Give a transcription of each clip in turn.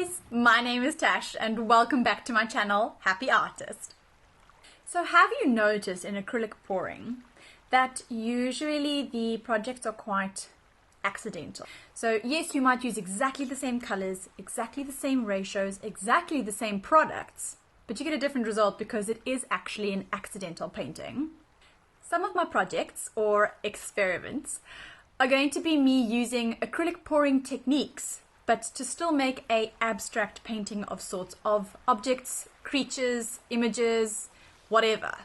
guys, my name is Tash and welcome back to my channel, Happy Artist. So have you noticed in acrylic pouring that usually the projects are quite accidental? So yes, you might use exactly the same colors, exactly the same ratios, exactly the same products, but you get a different result because it is actually an accidental painting. Some of my projects or experiments are going to be me using acrylic pouring techniques, but to still make an abstract painting of sorts of objects, creatures, images, whatever.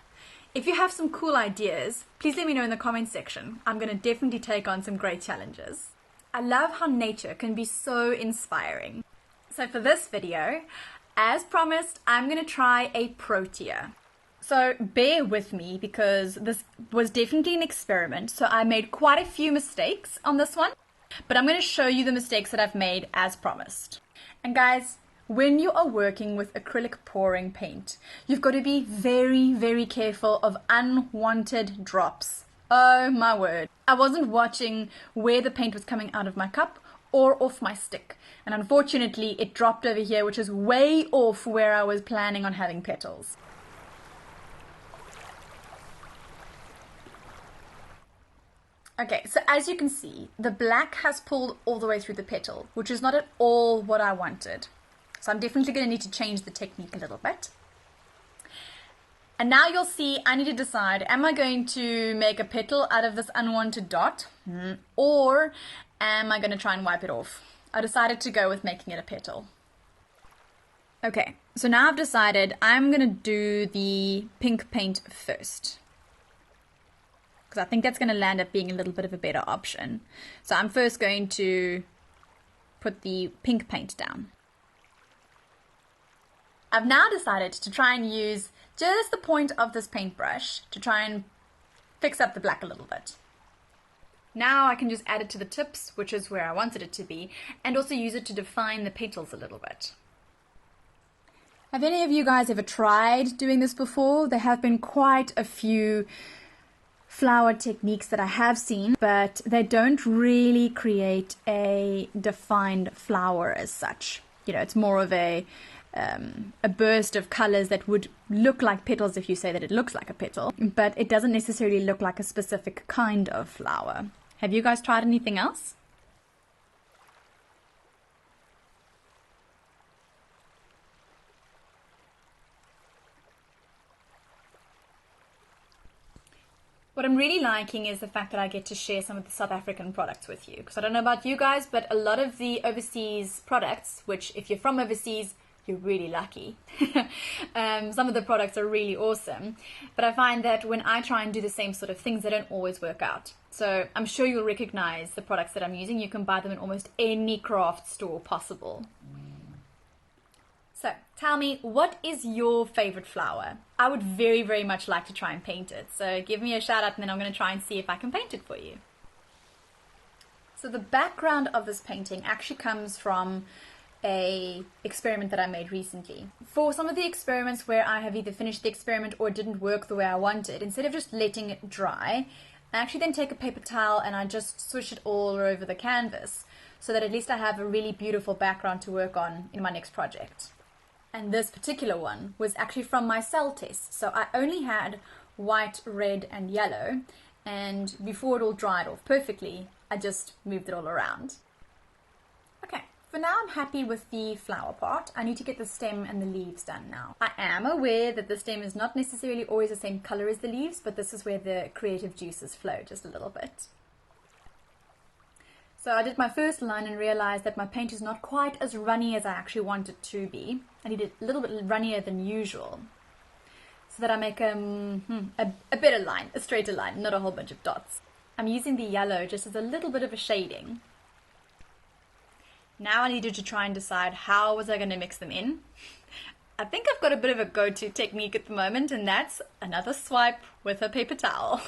If you have some cool ideas, please let me know in the comments section. I'm going to definitely take on some great challenges. I love how nature can be so inspiring. So for this video, as promised, I'm going to try a Protea. So bear with me because this was definitely an experiment. So I made quite a few mistakes on this one, but I'm going to show you the mistakes that I've made as promised. And guys, when you are working with acrylic pouring paint, you've got to be very, very careful of unwanted drops. Oh my word. I wasn't watching where the paint was coming out of my cup or off my stick. And unfortunately, it dropped over here, which is way off where I was planning on having petals. Okay, so as you can see, the black has pulled all the way through the petal, which is not at all what I wanted. So I'm definitely going to need to change the technique a little bit. And now you'll see I need to decide, am I going to make a petal out of this unwanted dot? Or am I going to try and wipe it off? I decided to go with making it a petal. Okay, so now I've decided I'm going to do the pink paint first, because I think that's going to land up being a little bit of a better option. So I'm first going to put the pink paint down. I've now decided to try and use just the point of this paintbrush to try and fix up the black a little bit. Now I can just add it to the tips, which is where I wanted it to be, and also use it to define the petals a little bit. Have any of you guys ever tried doing this before? There have been quite a few flower techniques that I have seen, but they don't really create a defined flower as such. You know, it's more of a burst of colors that would look like petals if you say that it looks like a petal, but it doesn't necessarily look like a specific kind of flower. Have you guys tried anything else? What I'm really liking is the fact that I get to share some of the South African products with you. Because I don't know about you guys, but a lot of the overseas products, which if you're from overseas, you're really lucky. Some of the products are really awesome. But I find that when I try and do the same sort of things, they don't always work out. So I'm sure you'll recognize the products that I'm using. You can buy them in almost any craft store possible. So tell me, what is your favorite flower? I would very, very much like to try and paint it. So give me a shout out and then I'm going to try and see if I can paint it for you. So the background of this painting actually comes from an experiment that I made recently. For some of the experiments where I have either finished the experiment or it didn't work the way I wanted, instead of just letting it dry, I actually then take a paper towel and I just swish it all over the canvas so that at least I have a really beautiful background to work on in my next project. And this particular one was actually from my cell test. So I only had white, red, and yellow. And before it all dried off perfectly, I just moved it all around. Okay, for now I'm happy with the flower part. I need to get the stem and the leaves done now. I am aware that the stem is not necessarily always the same color as the leaves, but this is where the creative juices flow just a little bit. So I did my first line and realized that my paint is not quite as runny as I actually want it to be. I need it a little bit runnier than usual, so that I make a better line, a straighter line, not a whole bunch of dots. I'm using the yellow just as a little bit of a shading. Now I needed to try and decide how was I going to mix them in. I think I've got a bit of a go-to technique at the moment, and that's another swipe with a paper towel.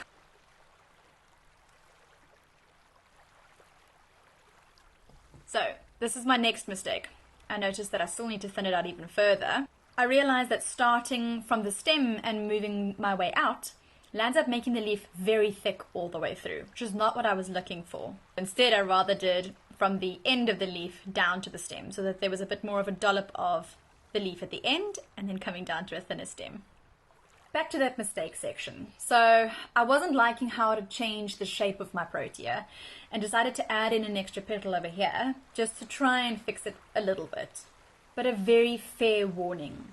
So this is my next mistake. I noticed that I still need to thin it out even further. I realized that starting from the stem and moving my way out lands up making the leaf very thick all the way through, which is not what I was looking for. Instead, I rather did from the end of the leaf down to the stem, so that there was a bit more of a dollop of the leaf at the end and then coming down to a thinner stem. Back to that mistake section. So I wasn't liking how it had changed the shape of my Protea and decided to add in an extra petal over here just to try and fix it a little bit. But a very fair warning.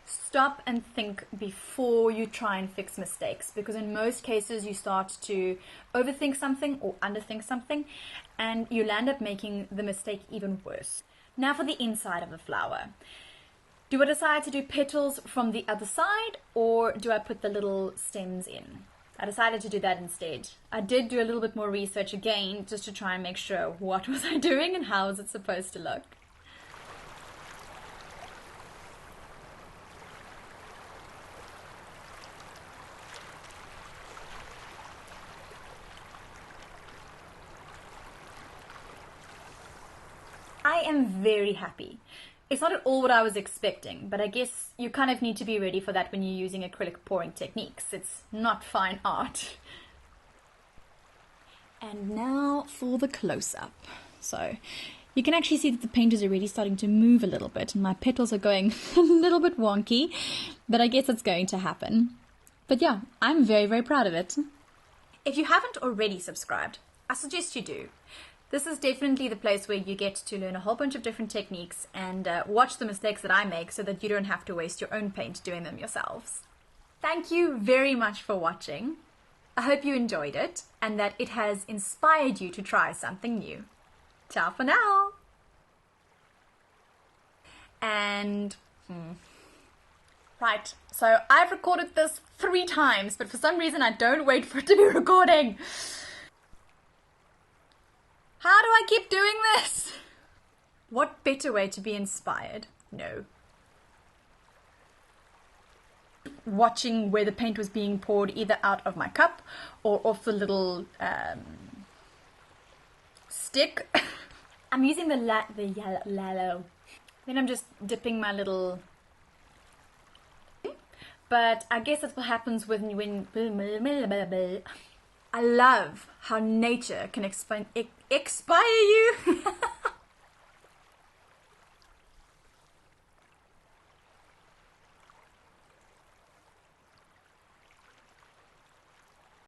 Stop and think before you try and fix mistakes, because in most cases you start to overthink something or underthink something and you'll end up making the mistake even worse. Now for the inside of the flower. Do I decide to do petals from the other side, or do I put the little stems in? I decided to do that instead. I did do a little bit more research again just to try and make sure what was I doing and how was it supposed to look. I am very happy. It's not at all what I was expecting, but I guess you kind of need to be ready for that when you're using acrylic pouring techniques. It's not fine art. And now for the close-up. So you can actually see that the paint is already starting to move a little bit, and my petals are going a little bit wonky, but I guess it's going to happen. But yeah, I'm very, very proud of it. If you haven't already subscribed, I suggest you do. This is definitely the place where you get to learn a whole bunch of different techniques and watch the mistakes that I make so that you don't have to waste your own paint doing them yourselves. Thank you very much for watching. I hope you enjoyed it and that it has inspired you to try something new. Ciao for now! And right, so I've recorded this 3 times, but for some reason I don't wait for it to be recording. How do I keep doing this? What better way to be inspired? No. Watching where the paint was being poured either out of my cup or off the little stick. I'm using the yellow. Then I'm just dipping my little... But I guess that's what happens when I love how nature can inspire you.